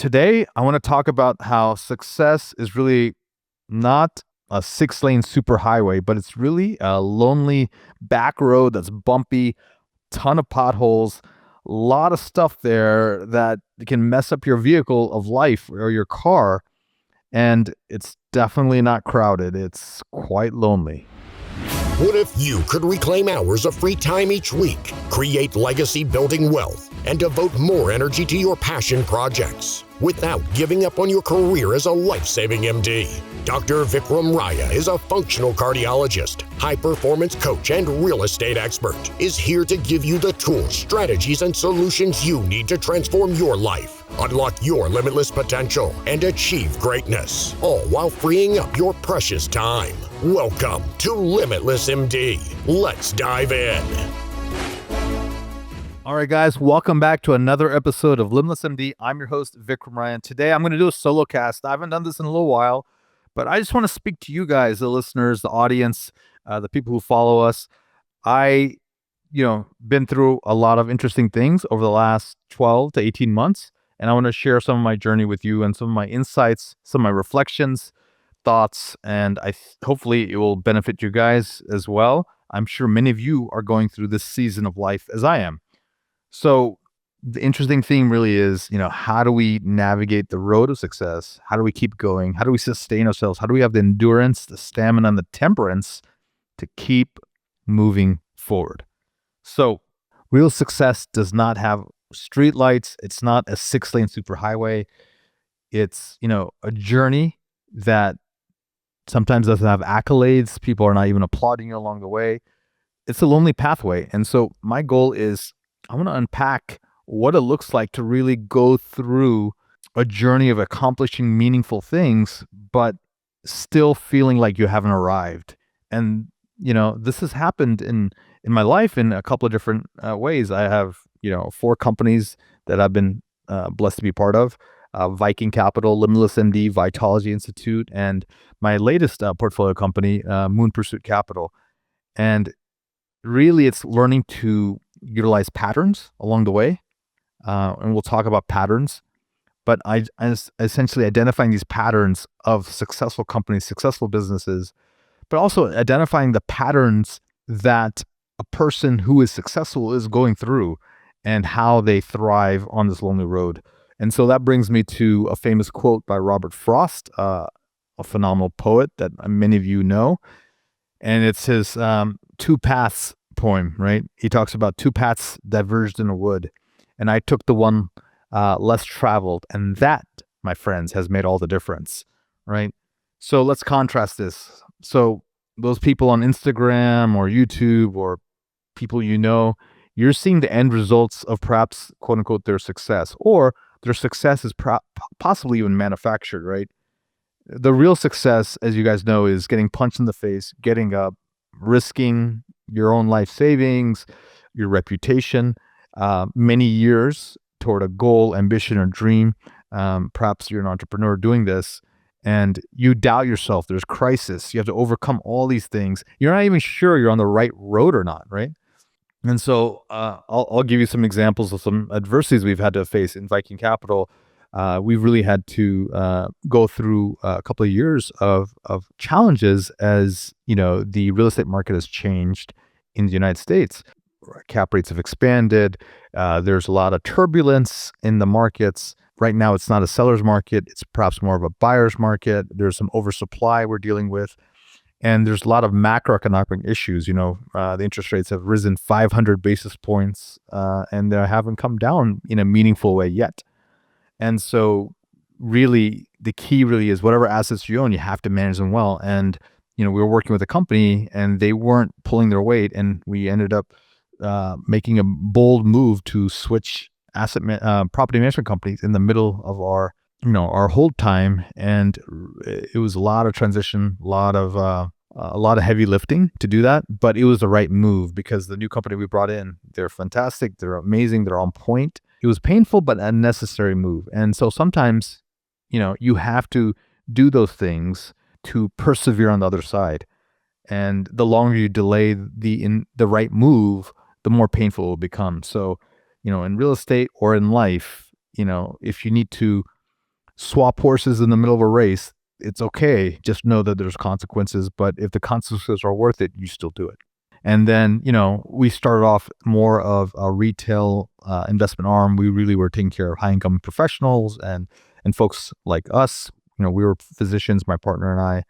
Today, I want to talk about how success is really not a 6-lane superhighway, but it's really a lonely back road that's bumpy, ton of potholes, a lot of stuff there that can mess up your vehicle of life or your car. And it's definitely not crowded. It's quite lonely. What if you could reclaim hours of free time each week, create legacy building wealth, and devote more energy to your passion projects without giving up on your career as a life-saving MD? Dr. Vikram Raya is a functional cardiologist, high-performance coach, and real estate expert, is here to give you the tools, strategies, and solutions you need to transform your life, unlock your limitless potential, and achieve greatness, all while freeing up your precious time. Welcome to Limitless MD. Let's dive in. All right, guys, welcome back to another episode of Limitless MD. I'm your host, Vikram Ryan. Today, I'm going to do a solo cast. I haven't done this in a little while, but I just want to speak to you guys, the listeners, the audience, the people who follow us. I, been through a lot of interesting things over the last 12 to 18 months, and I want to share some of my journey with you and some of my insights, some of my reflections, thoughts, and hopefully it will benefit you guys as well. I'm sure many of you are going through this season of life as I am. So the interesting thing really is, how do we navigate the road of success? How do we keep going? How do we sustain ourselves? How do we have the endurance, the stamina, and the temperance to keep moving forward? So real success does not have street lights. It's not a 6-lane superhighway. It's, a journey that sometimes doesn't have accolades. People are not even applauding you along the way. It's a lonely pathway. And so my goal is I want to unpack what it looks like to really go through a journey of accomplishing meaningful things, but still feeling like you haven't arrived. And, this has happened in my life in a couple of different ways. I have, 4 companies that I've been blessed to be part of. Viking Capital, Limitless MD, Vitology Institute, and my latest portfolio company, Moon Pursuit Capital. And really, it's learning to utilize patterns along the way. And we'll talk about patterns. But I essentially identifying these patterns of successful companies, successful businesses, but also identifying the patterns that a person who is successful is going through and how they thrive on this lonely road. And so that brings me to a famous quote by Robert Frost, a phenomenal poet that many of you know. And it's his Two Paths poem, right? He talks about 2 paths diverged in a wood. And I took the one less traveled. And that, my friends, has made all the difference, right? So let's contrast this. So those people on Instagram or YouTube or people you're seeing the end results of perhaps, quote unquote, their success, or their success is possibly even manufactured, right? The real success, as you guys know, is getting punched in the face, getting up, risking your own life savings, your reputation, many years toward a goal, ambition, or dream. Perhaps you're an entrepreneur doing this and you doubt yourself. There's crisis. You have to overcome all these things. You're not even sure you're on the right road or not, right? And so I'll give you some examples of some adversities we've had to face in Viking Capital. We've really had to go through a couple of years of challenges as, the real estate market has changed in the United States. Cap rates have expanded. There's a lot of turbulence in the markets. Right now, it's not a seller's market. It's perhaps more of a buyer's market. There's some oversupply we're dealing with. And there's a lot of macroeconomic issues. The interest rates have risen 500 basis points and they haven't come down in a meaningful way yet. And so really, the key really is whatever assets you own, you have to manage them well. And, we were working with a company and they weren't pulling their weight. And we ended up making a bold move to switch property management companies in the middle of our hold time. And it was a lot of transition, a lot of heavy lifting to do that, but it was the right move because the new company we brought in, they're fantastic. They're amazing. They're on point. It was painful, but a necessary move. And so sometimes, you have to do those things to persevere on the other side. And the longer you delay the right move, the more painful it will become. So, in real estate or in life, if you need to swap horses in the middle of a race, it's okay. Just know that there's consequences, but if the consequences are worth it, you still do it. And then, we started off more of a retail investment arm. We really were taking care of high income professionals and folks like us. We were physicians, my partner and I,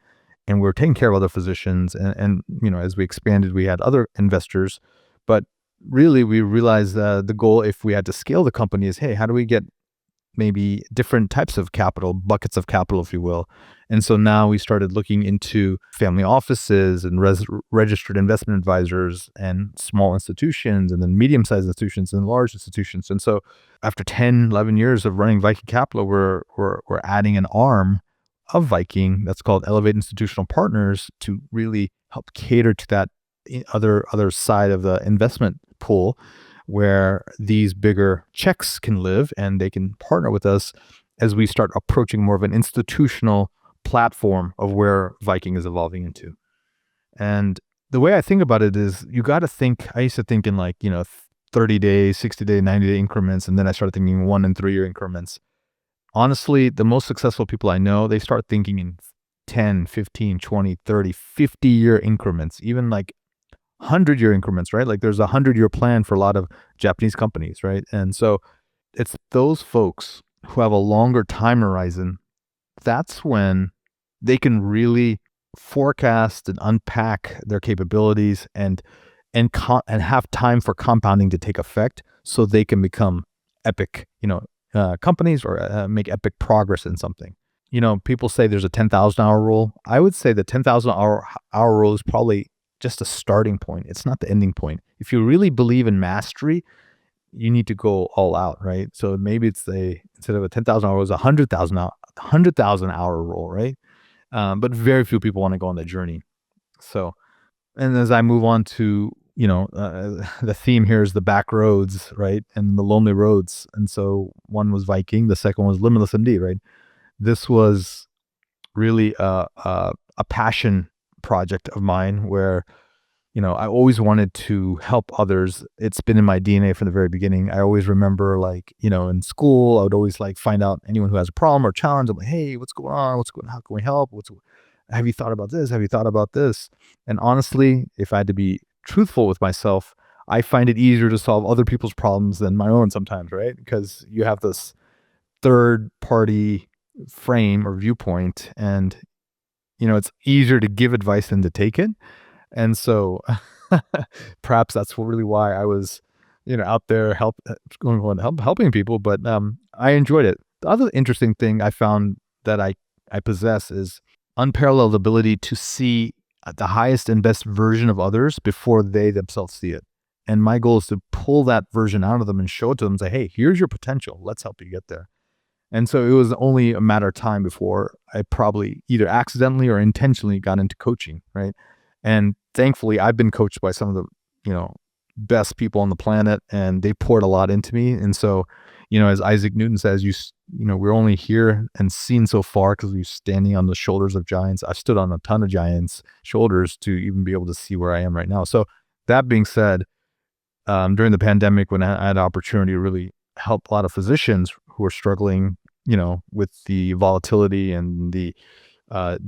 and we were taking care of other physicians. And as we expanded, we had other investors. But really, we realized the goal, if we had to scale the company, is, hey, how do we get maybe different types of capital, buckets of capital, if you will. And so now we started looking into family offices and registered investment advisors and small institutions, and then medium-sized institutions and large institutions. And so after 10, 11 years of running Viking Capital, we're adding an arm of Viking that's called Elevate Institutional Partners to really help cater to that other side of the investment pool, where these bigger checks can live, and they can partner with us as we start approaching more of an institutional platform of where Viking is evolving into. And the way I think about it is, you got to think, I used to think in 30 days, 60 day, 90 day increments. And then I started thinking 1 and 3 year increments. Honestly, the most successful people I know, they start thinking in 10, 15, 20, 30, 50 year increments, even 100-year increments, right? Like there's a 100-year plan for a lot of Japanese companies, right? And so it's those folks who have a longer time horizon. That's when they can really forecast and unpack their capabilities and have time for compounding to take effect, so they can become epic, companies, or make epic progress in something. People say there's a 10,000 hour rule. I would say the 10,000 hour rule is probably just a starting point. It's not the ending point. If you really believe in mastery, you need to go all out, right? So maybe it's instead of a 10,000 hour, it's 100,000 hour rule, right? But very few people want to go on that journey. So, and as I move on to, the theme here is the back roads, right? And the lonely roads. And so one was Viking, the second one was Limitless MD, right? This was really a passion project of mine where, I always wanted to help others. It's been in my DNA from the very beginning. I always remember, in school, I would always find out anyone who has a problem or challenge. I'm like, hey, what's going on? How can we help? Have you thought about this? Have you thought about this? And honestly, if I had to be truthful with myself, I find it easier to solve other people's problems than my own sometimes, right? Because you have this third party frame or viewpoint, and it's easier to give advice than to take it. And so perhaps that's really why I was, out there helping people, but I enjoyed it. The other interesting thing I found that I possess is unparalleled ability to see the highest and best version of others before they themselves see it. And my goal is to pull that version out of them and show it to them and say, hey, here's your potential. Let's help you get there. And so it was only a matter of time before I probably either accidentally or intentionally got into coaching, right? And thankfully, I've been coached by some of the, best people on the planet, and they poured a lot into me. And so, as Isaac Newton says, we're only here and seen so far because we're standing on the shoulders of giants. I've stood on a ton of giants' shoulders to even be able to see where I am right now. So that being said, during the pandemic, when I had an opportunity to really help a lot of physicians who are struggling, with the volatility and the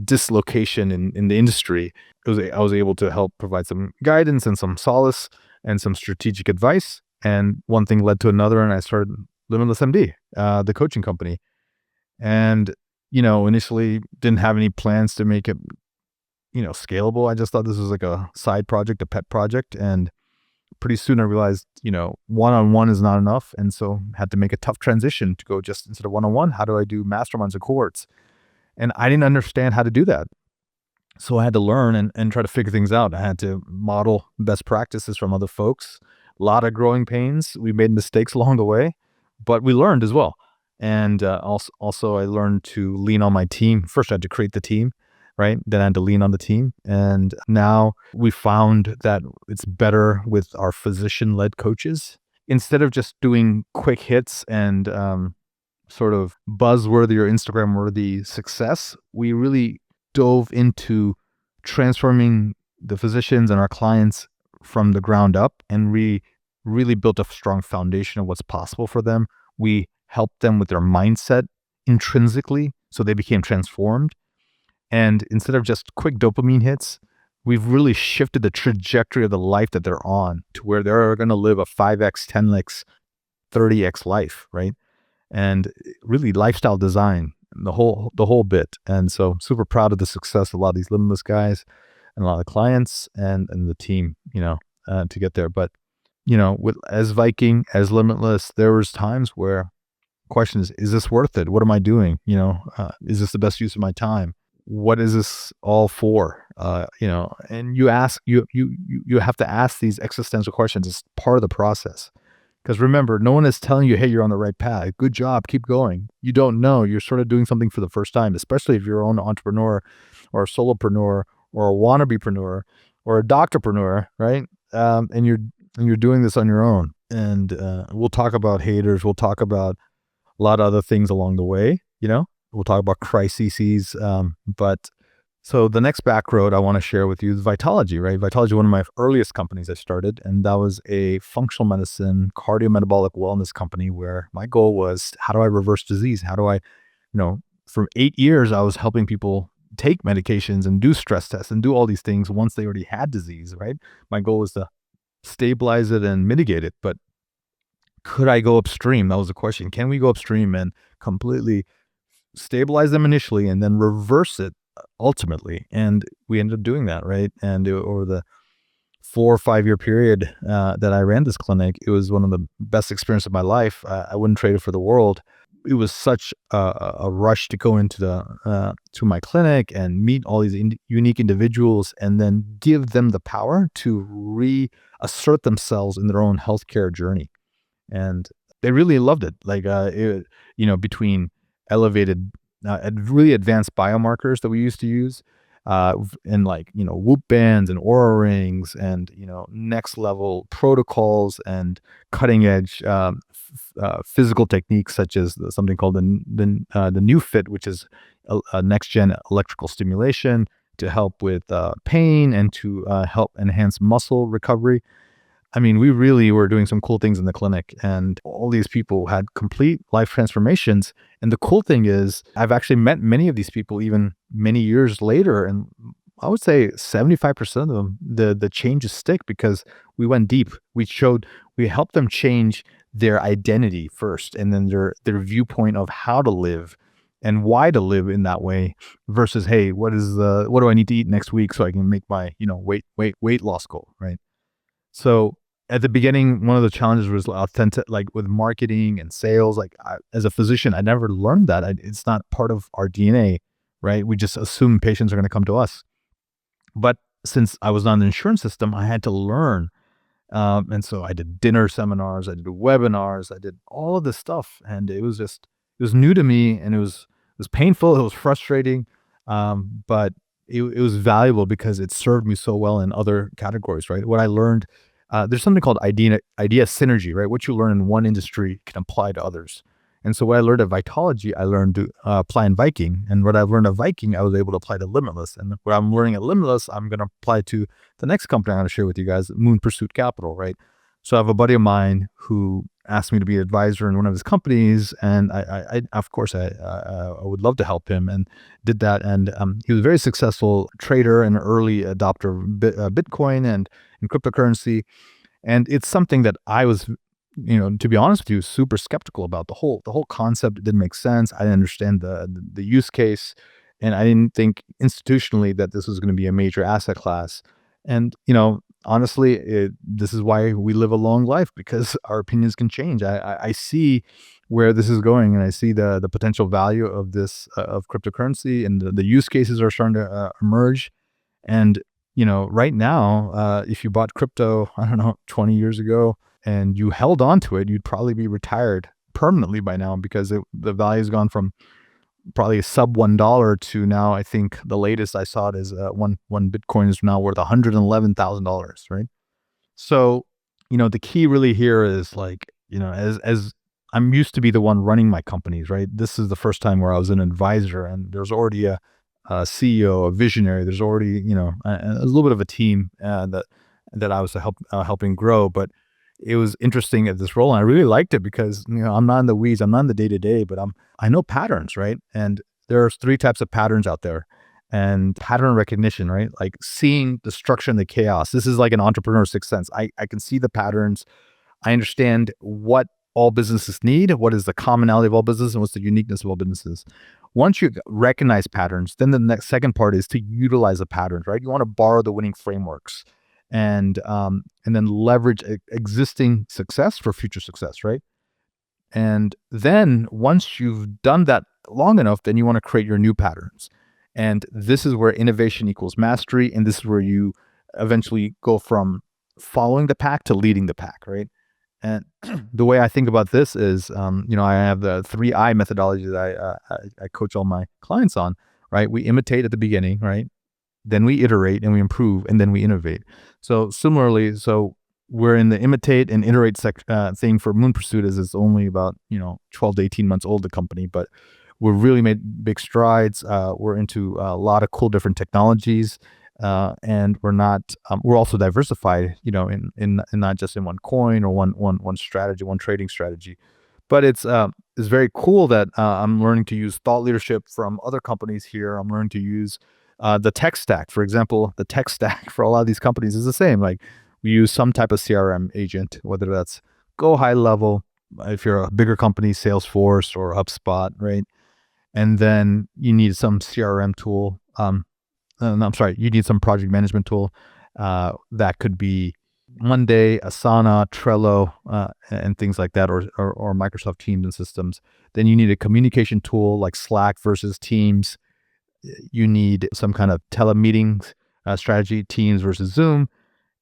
dislocation in the industry, I was able to help provide some guidance and some solace and some strategic advice. And one thing led to another, and I started Limitless MD, the coaching company. And, initially didn't have any plans to make it, scalable. I just thought this was like a side project, a pet project. And pretty soon I realized, one-on-one is not enough. And so had to make a tough transition to go just instead of one-on-one, how do I do masterminds and cohorts? And I didn't understand how to do that. So I had to learn and try to figure things out. I had to model best practices from other folks. A lot of growing pains. We made mistakes along the way, but we learned as well. And also I learned to lean on my team. First, I had to create the team, right? Then I had to lean on the team. And now we found that it's better with our physician-led coaches. Instead of just doing quick hits and sort of buzzworthy or Instagram-worthy success, we really dove into transforming the physicians and our clients from the ground up, and we really built a strong foundation of what's possible for them. We helped them with their mindset intrinsically, so they became transformed. And instead of just quick dopamine hits, we've really shifted the trajectory of the life that they're on to where they're going to live a 5x, 10x, 30x life, right? And really lifestyle design, the whole bit. And so super proud of the success of a lot of these Limitless guys and a lot of clients and the team, to get there. But with as Viking, as Limitless, there was times where question is this worth it? What am I doing? Is this the best use of my time? What is this all for? And you have to ask these existential questions. It's part of the process. Because remember, no one is telling you, hey, you're on the right path. Good job. Keep going. You don't know. You're sort of doing something for the first time, especially if you're your own entrepreneur or a solopreneur or a wannabepreneur or a doctorpreneur, right? And you're doing this on your own. And we'll talk about haters. We'll talk about a lot of other things along the way. We'll talk about crises. But so the next back road I want to share with you is Vitology, right? Vitology, one of my earliest companies I started, and that was a functional medicine, cardiometabolic wellness company where my goal was, how do I reverse disease? How do I, for 8 years, I was helping people take medications and do stress tests and do all these things once they already had disease, right? My goal was to stabilize it and mitigate it. But could I go upstream? That was the question. Can we go upstream and completely stabilize them initially and then reverse it ultimately? And we ended up doing that, right? And over the 4 or 5 year period that I ran this clinic, it was one of the best experiences of my life. I wouldn't trade it for the world. It was such a rush to go into to my clinic and meet all these unique individuals and then give them the power to reassert themselves in their own healthcare journey. And they really loved it. Like, between elevated, really advanced biomarkers that we used to use, and Whoop bands and Aura rings and, next level protocols and cutting edge physical techniques such as something called the new fit, which is a next gen electrical stimulation to help with pain and to help enhance muscle recovery. I mean, we really were doing some cool things in the clinic, and all these people had complete life transformations. And the cool thing is, I've actually met many of these people even many years later, and I would say 75% of them, the changes stick because we went deep. We helped them change their identity first, and then their viewpoint of how to live and why to live in that way versus, hey, what do I need to eat next week so I can make my weight loss goal, right? So at the beginning, one of the challenges was authentic, like with marketing and sales. Like as a physician, I never learned that. It's not part of our DNA, right? We just assume patients are going to come to us. But since I was not in the insurance system, I had to learn. And so I did dinner seminars, I did webinars, I did all of this stuff. And it was new to me, and it was painful. It was frustrating. But it was valuable because it served me so well in other categories, right? What I learned, there's something called idea synergy, right? What you learn in one industry can apply to others. And so what I learned at Vitology, I learned to apply in Viking. And what I learned at Viking, I was able to apply to Limitless. And what I'm learning at Limitless, I'm going to apply to the next company I'm going to share with you guys, Moon Pursuit Capital, right? So I have a buddy of mine who asked me to be an advisor in one of his companies, and I of course, I would love to help him, and did that. And he was a very successful trader and early adopter of Bitcoin and cryptocurrency. And it's something that I was, to be honest with you, super skeptical about. The whole concept. It didn't make sense. I didn't understand the use case, and I didn't think institutionally that this was going to be a major asset class. And honestly, this is why we live a long life, because our opinions can change. I see where this is going, and I see the potential value of this of cryptocurrency, and the use cases are starting to emerge. And right now, if you bought crypto, I don't know, 20 years ago, and you held on to it, you'd probably be retired permanently by now, because the value has gone from probably a sub $1 to now, I think the latest I saw it is one Bitcoin is now worth $111,000, right? So, the key really here is as I'm used to be the one running my companies, right? This is the first time where I was an advisor, and there's already a CEO, a visionary. There's already, a little bit of a team that I was helping grow. But it was interesting at this role. And I really liked it because, I'm not in the weeds, I'm not in the day to day, but I know patterns, right? And there's three types of patterns out there. And pattern recognition, right? Like seeing the structure and the chaos. This is like an entrepreneur sixth sense. I can see the patterns. I understand what all businesses need, what is the commonality of all businesses, and what's the uniqueness of all businesses. Once you recognize patterns, then the next second part is to utilize the patterns, right? You want to borrow the winning frameworks and then leverage existing success for future success, right? And then once you've done that long enough, then you want to create your new patterns. And this is where innovation equals mastery. And this is where you eventually go from following the pack to leading the pack, right? And the way I think about this is, I have the 3I methodology that I coach all my clients on, right? We imitate at the beginning, right? Then we iterate and we improve, and then we innovate. So similarly, we're in the imitate and iterate thing for Moon Pursuit is it's only about 12 to 18 months old, the company, but we've really made big strides. We're into a lot of cool different technologies, and we're also diversified, in not just in one coin or one strategy, one trading strategy. But it's very cool that I'm learning to use thought leadership from other companies here. I'm learning to use the tech stack. For example, the tech stack for a lot of these companies is the same. Like we use some type of CRM agent, whether that's go high level, if you're a bigger company, Salesforce or HubSpot, right? And then you need some CRM tool. No, I'm sorry, you need some project management tool that could be Monday, Asana, Trello, and things like that, or Microsoft Teams and systems. Then you need a communication tool like Slack versus Teams. You need some kind of telemeeting strategy, Teams versus Zoom,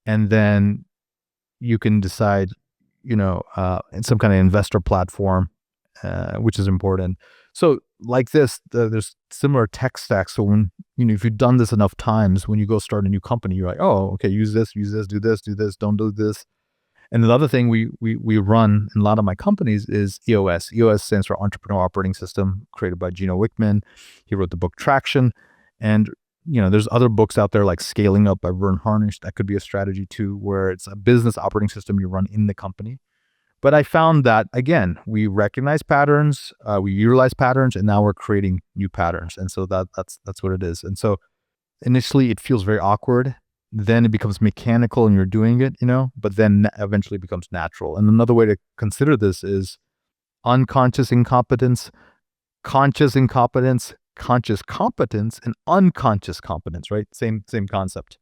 and then you can decide, in some kind of investor platform, which is important. So like this, there's similar tech stacks. So when, if you've done this enough times, when you go start a new company, you're like, oh, okay, use this, do this, don't do this. And the other thing we run in a lot of my companies is EOS. EOS stands for Entrepreneur Operating System, created by Gino Wickman. He wrote the book Traction. And, there's other books out there like Scaling Up by Vern Harnish. That could be a strategy too, where it's a business operating system you run in the company. But I found that, again, we recognize patterns, we utilize patterns, and now we're creating new patterns. And so that's what it is. And so initially it feels very awkward. Then it becomes mechanical and you're doing it, but then eventually it becomes natural. And another way to consider this is unconscious incompetence, conscious incompetence, conscious competence, and unconscious competence, right? Same concept.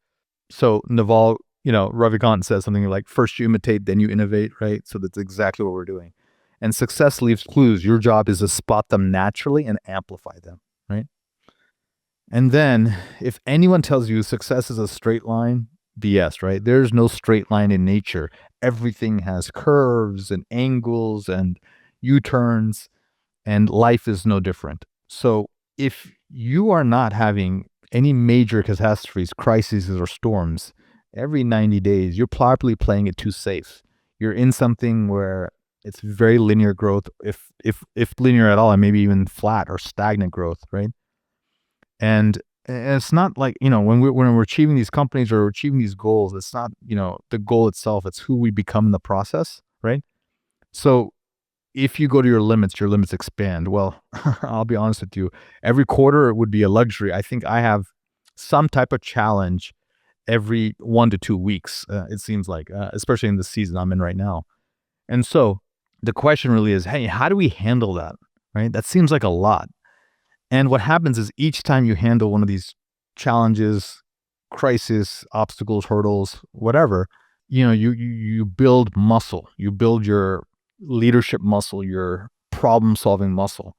So Naval, Ravikant says something like, first you imitate, then you innovate, right? So that's exactly what we're doing. And success leaves clues. Your job is to spot them naturally and amplify them, right? And then if anyone tells you success is a straight line, BS, right? There's no straight line in nature. Everything has curves and angles and U-turns, and life is no different. So if you are not having any major catastrophes, crises, or storms every 90 days, you're probably playing it too safe. You're in something where it's very linear growth, if linear at all, and maybe even flat or stagnant growth, right? And it's not like, when we're achieving these companies or achieving these goals, it's not, the goal itself, it's who we become in the process, right? So if you go to your limits expand. Well, I'll be honest with you, every quarter it would be a luxury. I think I have some type of challenge every 1 to 2 weeks, it seems like, especially in the season I'm in right now. And so the question really is, hey, how do we handle that, right? That seems like a lot. And what happens is each time you handle one of these challenges, crises, obstacles, hurdles, whatever, you build muscle. You build your leadership muscle, your problem-solving muscle.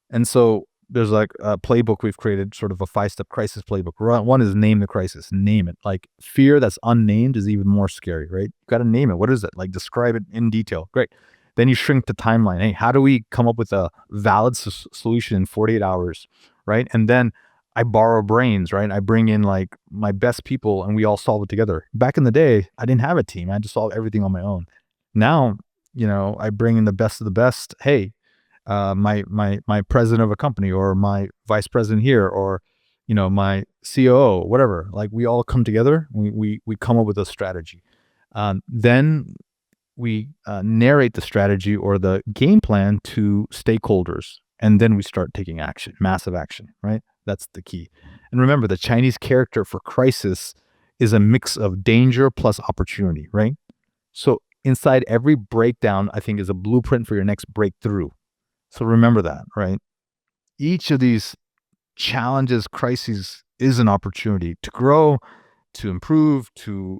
And so there's like a playbook we've created, sort of a 5-step crisis playbook. One is name the crisis, name it. Like fear that's unnamed is even more scary, right? You got to name it. What is it? Like describe it in detail. Great. Then you shrink the timeline. Hey, how do we come up with a valid solution in 48 hours, right? And then I borrow brains, right? I bring in like my best people and we all solve it together. Back in the day, I didn't have a team. I had to solve everything on my own. Now, I bring in the best of the best. Hey, my president of a company or my vice president here or, my COO, whatever, like we all come together. We come up with a strategy. Then we narrate the strategy or the game plan to stakeholders, and then we start taking action, massive action, right? That's the key. And remember, the Chinese character for crisis is a mix of danger plus opportunity, right? So inside every breakdown, I think, is a blueprint for your next breakthrough. So remember that, right? Each of these challenges, crises, is an opportunity to grow, to improve, to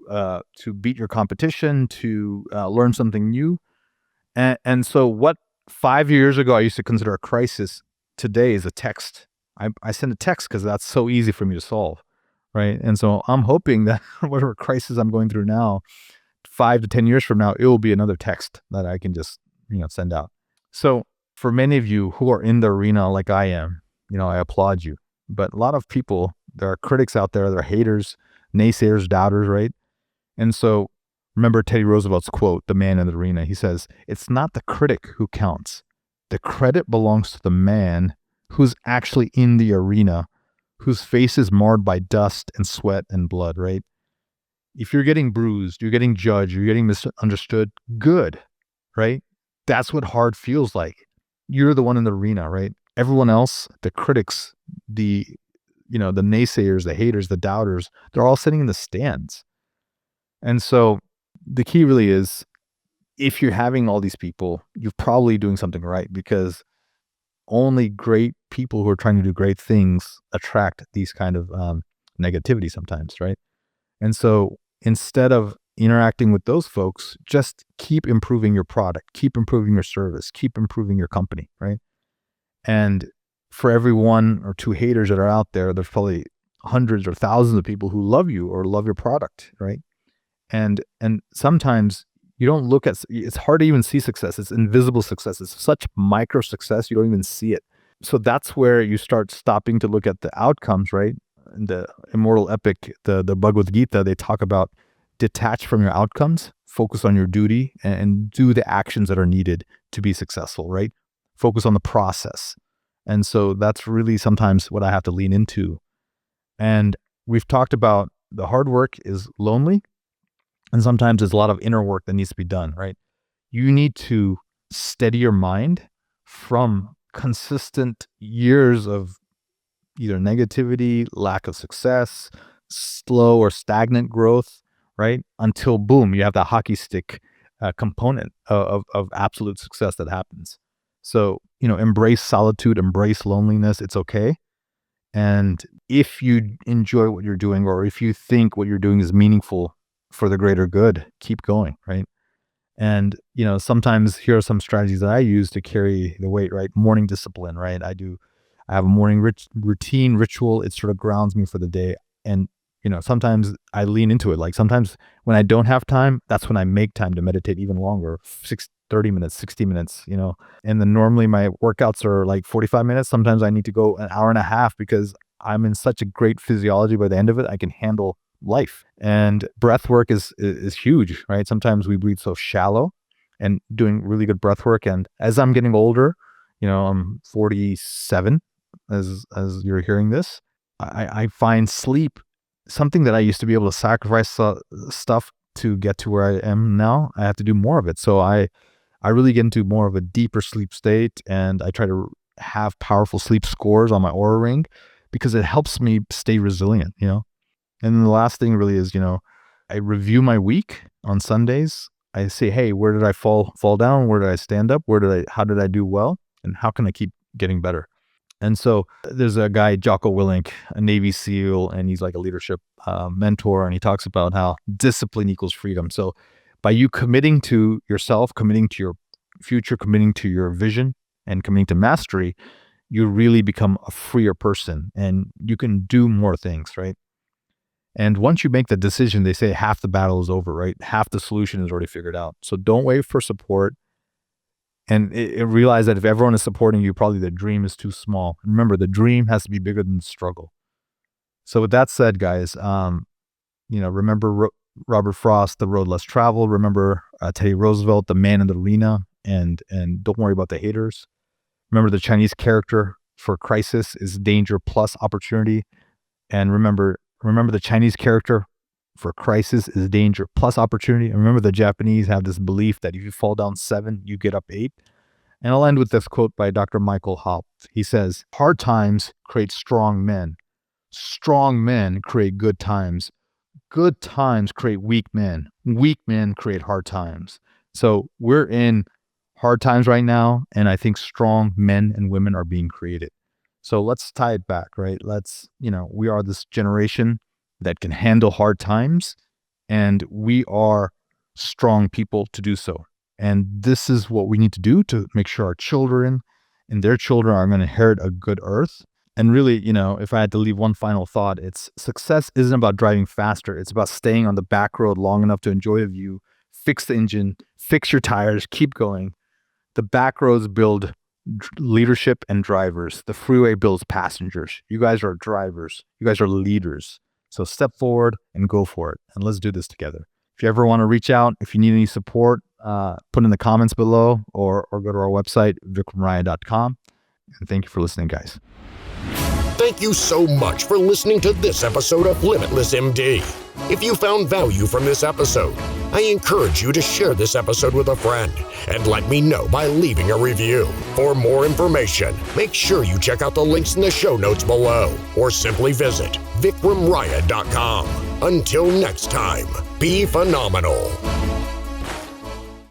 beat your competition, to learn something new. And so what 5 years ago I used to consider a crisis, today is a text. I send a text because that's so easy for me to solve, right? And so I'm hoping that whatever crisis I'm going through now, 5 to 10 years from now, it will be another text that I can just, send out. So for many of you who are in the arena like I am, I applaud you. But a lot of people, there are critics out there, there are haters, naysayers, doubters, right? And so remember Teddy Roosevelt's quote, the man in the arena. He says, "It's not the critic who counts. The credit belongs to the man who's actually in the arena, whose face is marred by dust and sweat and blood," right? If you're getting bruised, you're getting judged, you're getting misunderstood, good, right? That's what hard feels like. You're the one in the arena, right? Everyone else, the critics, the naysayers, the haters, the doubters, they're all sitting in the stands. And so the key really is, if you're having all these people, you're probably doing something right, because only great people who are trying to do great things attract these kind of negativity sometimes, right? And so instead of interacting with those folks, just keep improving your product, keep improving your service, keep improving your company, right? And for every one or two haters that are out there, there's probably hundreds or thousands of people who love you or love your product, right? And sometimes you don't look at, it's hard to even see success. It's invisible success. It's such micro success, you don't even see it. So that's where you start stopping to look at the outcomes, right? In the immortal epic, the Bhagavad Gita, they talk about detach from your outcomes, focus on your duty, and do the actions that are needed to be successful, right? Focus on the process. And so that's really sometimes what I have to lean into. And we've talked about the hard work is lonely, and sometimes there's a lot of inner work that needs to be done, right? You need to steady your mind from consistent years of either negativity, lack of success, slow or stagnant growth, right? Until boom, you have the hockey stick component of absolute success that happens. So, embrace solitude, embrace loneliness. It's okay. And if you enjoy what you're doing, or if you think what you're doing is meaningful for the greater good, keep going, right? And, sometimes here are some strategies that I use to carry the weight, right? Morning discipline, right? I have a morning routine ritual. It sort of grounds me for the day. And, sometimes I lean into it. Like sometimes when I don't have time, that's when I make time to meditate even longer, 30 minutes, 60 minutes, and then normally my workouts are like 45 minutes. Sometimes I need to go an hour and a half because I'm in such a great physiology. By the end of it, I can handle life. And breath work is huge, right? Sometimes we breathe so shallow, and doing really good breath work. And as I'm getting older, I'm 47 as you're hearing this, I find sleep something that I used to be able to sacrifice stuff to get to where I am now. I have to do more of it. So I really get into more of a deeper sleep state, and I try to have powerful sleep scores on my Oura Ring because it helps me stay resilient, And then the last thing really is, I review my week on Sundays. I say, hey, where did I fall down? Where did I stand up? How did I do well? And how can I keep getting better? And so there's a guy, Jocko Willink, a Navy SEAL, and he's like a leadership mentor. And he talks about how discipline equals freedom. So by you committing to yourself, committing to your future, committing to your vision, and committing to mastery, you really become a freer person, and you can do more things, right? And once you make the decision, they say half the battle is over, right? Half the solution is already figured out. So don't wait for support. And realize that if everyone is supporting you, probably the dream is too small. Remember, the dream has to be bigger than the struggle. So with that said, guys, remember Robert Frost, The Road Less Traveled. Remember Teddy Roosevelt, The Man in the Arena, and don't worry about the haters. Remember, the Chinese character for crisis is danger plus opportunity. And remember the Chinese character for crisis is danger plus opportunity. And remember, the Japanese have this belief that if you fall down 7, you get up 8. And I'll end with this quote by Dr. Michael Haupt. He says, hard times create strong men. Strong men create good times. Good times create weak men. Weak men create hard times. So we're in hard times right now, and I think strong men and women are being created. So let's tie it back, right? We are this generation that can handle hard times, and we are strong people to do so. And this is what we need to do to make sure our children and their children are going to inherit a good earth. And really, if I had to leave one final thought, it's success isn't about driving faster. It's about staying on the back road long enough to enjoy the view, fix the engine, fix your tires, keep going. The back roads build leadership and drivers. The freeway builds passengers. You guys are drivers. You guys are leaders. So step forward and go for it. And let's do this together. If you ever want to reach out, if you need any support, put in the comments below or go to our website, vikramraya.com. And thank you for listening, guys. Thank you so much for listening to this episode of Limitless MD. If you found value from this episode, I encourage you to share this episode with a friend and let me know by leaving a review. For more information, make sure you check out the links in the show notes below or simply visit vikramraya.com. Until next time, be phenomenal.